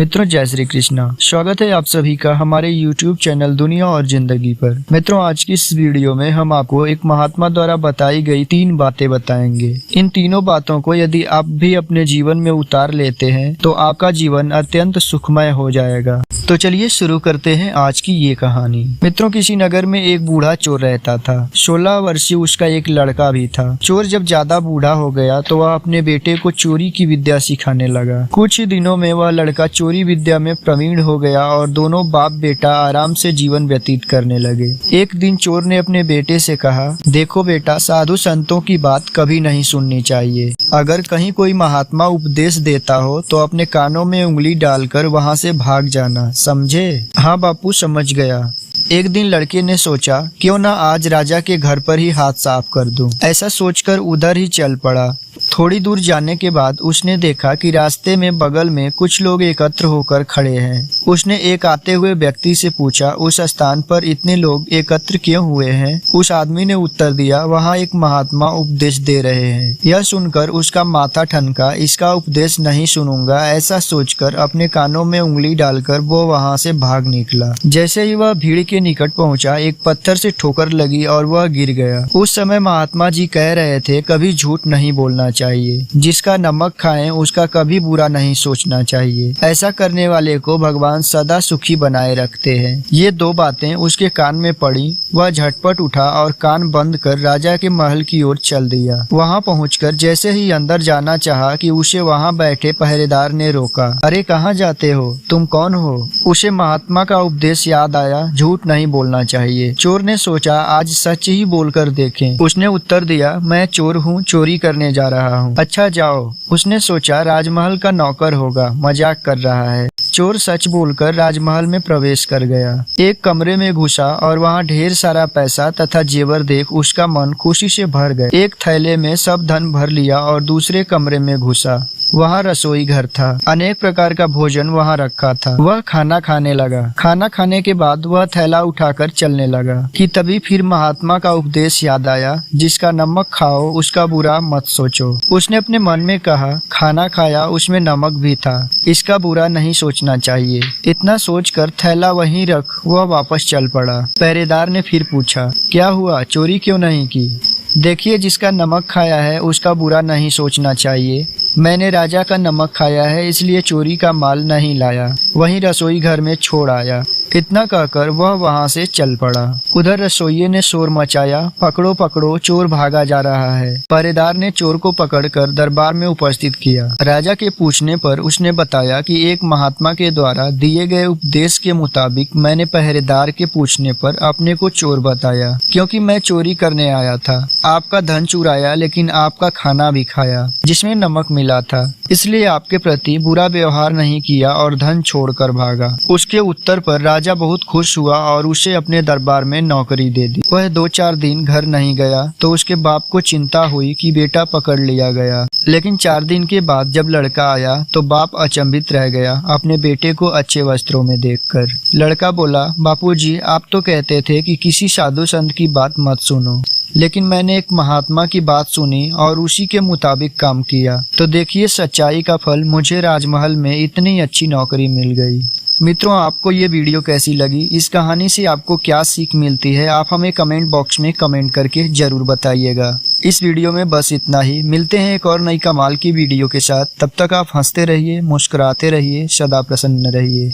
मित्रों जय श्री कृष्णा। स्वागत है आप सभी का हमारे YouTube चैनल दुनिया और जिंदगी पर। मित्रों आज की इस वीडियो में हम आपको एक महात्मा द्वारा बताई गई 3 बातें बताएंगे। इन तीनों बातों को यदि आप भी अपने जीवन में उतार लेते हैं तो आपका जीवन अत्यंत सुखमय हो जाएगा। तो चलिए शुरू करते हैं आज की ये कहानी। मित्रों किसी नगर में एक बूढ़ा चोर रहता था। 16 वर्षीय उसका एक लड़का भी था। चोर जब ज्यादा बूढ़ा हो गया तो वह अपने बेटे को चोरी की विद्या सिखाने लगा। कुछ ही दिनों में वह लड़का चोरी विद्या में प्रवीण हो गया और दोनों बाप बेटा आराम से जीवन व्यतीत करने लगे। एक दिन चोर ने अपने बेटे से कहा, देखो बेटा, साधु संतों की बात कभी नहीं सुननी चाहिए। अगर कहीं कोई महात्मा उपदेश देता हो तो अपने कानों में उंगली डालकर वहाँ से भाग जाना, समझे? हाँ बापू, समझ गया। एक दिन लड़के ने सोचा, क्यों ना आज राजा के घर पर ही हाथ साफ कर दूं। ऐसा सोचकर उधर ही चल पड़ा। थोड़ी दूर जाने के बाद उसने देखा कि रास्ते में बगल में कुछ लोग एकत्र होकर खड़े हैं। उसने एक आते हुए व्यक्ति से पूछा, उस स्थान पर इतने लोग एकत्र क्यों हुए हैं? उस आदमी ने उत्तर दिया, वहाँ एक महात्मा उपदेश दे रहे हैं। यह सुनकर उसका माथा ठनका। इसका उपदेश नहीं सुनूंगा, ऐसा सोचकर अपने कानों में उंगली डालकर वो वहाँ से भाग निकला। जैसे ही वह भीड़ के निकट पहुँचा, एक पत्थर से ठोकर लगी और वह गिर गया। उस समय महात्मा जी कह रहे थे, कभी झूठ नहीं बोलना चाहिए। जिसका नमक खाएं उसका कभी बुरा नहीं सोचना चाहिए। ऐसा करने वाले को भगवान सदा सुखी बनाए रखते हैं। ये 2 बातें उसके कान में पड़ी। वह झटपट उठा और कान बंद कर राजा के महल की ओर चल दिया। वहां पहुंचकर जैसे ही अंदर जाना चाहा कि उसे वहां बैठे पहरेदार ने रोका। अरे कहाँ जाते हो? तुम कौन हो? उसे महात्मा का उपदेश याद आया, झूठ नहीं बोलना चाहिए। चोर ने सोचा, आज सच ही बोलकर देखें। उसने उत्तर दिया, मैं चोर हूँ, चोरी करने जा रहा हूँ। अच्छा जाओ। उसने सोचा राजमहल का नौकर होगा, मजाक कर रहा है। चोर सच बोलकर राजमहल में प्रवेश कर गया। एक कमरे में घुसा और वहाँ ढेर सारा पैसा तथा जेवर देख उसका मन खुशी से भर गया। एक थैले में सब धन भर लिया और दूसरे कमरे में घुसा। वहाँ रसोई घर था। अनेक प्रकार का भोजन वहाँ रखा था। वह खाना खाने लगा। खाना खाने के बाद वह थैला उठाकर चलने लगा कि तभी फिर महात्मा का उपदेश याद आया, जिसका नमक खाओ उसका बुरा मत सोचो। उसने अपने मन में कहा, खाना खाया उसमें नमक भी था, इसका बुरा नहीं सोचना चाहिए। इतना सोचकर थैला वहीं रख वह वापस चल पड़ा। पहरेदार ने फिर पूछा, क्या हुआ, चोरी क्यों नहीं की? देखिए, जिसका नमक खाया है उसका बुरा नहीं सोचना चाहिए। मैंने राजा का नमक खाया है, इसलिए चोरी का माल नहीं लाया, वहीं रसोई घर में छोड़ आया। इतना कहकर वह वहां से चल पड़ा। उधर रसोइये ने शोर मचाया, पकड़ो पकड़ो, चोर भागा जा रहा है। पहरेदार ने चोर को पकड़कर दरबार में उपस्थित किया। राजा के पूछने पर उसने बताया कि एक महात्मा के द्वारा दिए गए उपदेश के मुताबिक मैंने पहरेदार के पूछने पर अपने को चोर बताया, क्योंकि मैं चोरी करने आया था। आपका धन चुराया, लेकिन आपका खाना भी खाया जिसमें नमक मिला था, इसलिए आपके प्रति बुरा व्यवहार नहीं किया और धन छोड़कर भागा। उसके उत्तर पर राजा बहुत खुश हुआ और उसे अपने दरबार में नौकरी दे दी। वह 2-4 दिन घर नहीं गया तो उसके बाप को चिंता हुई कि बेटा पकड़ लिया गया। लेकिन 4 दिन के बाद जब लड़का आया तो बाप अचंभित रह गया अपने बेटे को अच्छे वस्त्रों में देखकर। लड़का बोला, बापूजी, आप तो कहते थे कि किसी साधु संत की बात मत सुनो, लेकिन मैंने एक महात्मा की बात सुनी और उसी के मुताबिक काम किया, तो देखिए सच्चाई का फल, मुझे राजमहल में इतनी अच्छी नौकरी मिल गई। मित्रों, आपको ये वीडियो कैसी लगी? इस कहानी से आपको क्या सीख मिलती है? आप हमें कमेंट बॉक्स में कमेंट करके जरूर बताइएगा। इस वीडियो में बस इतना ही। मिलते हैं एक और नई कमाल की वीडियो के साथ। तब तक आप हंसते रहिए, मुस्कुराते रहिए, सदा प्रसन्न रहिए।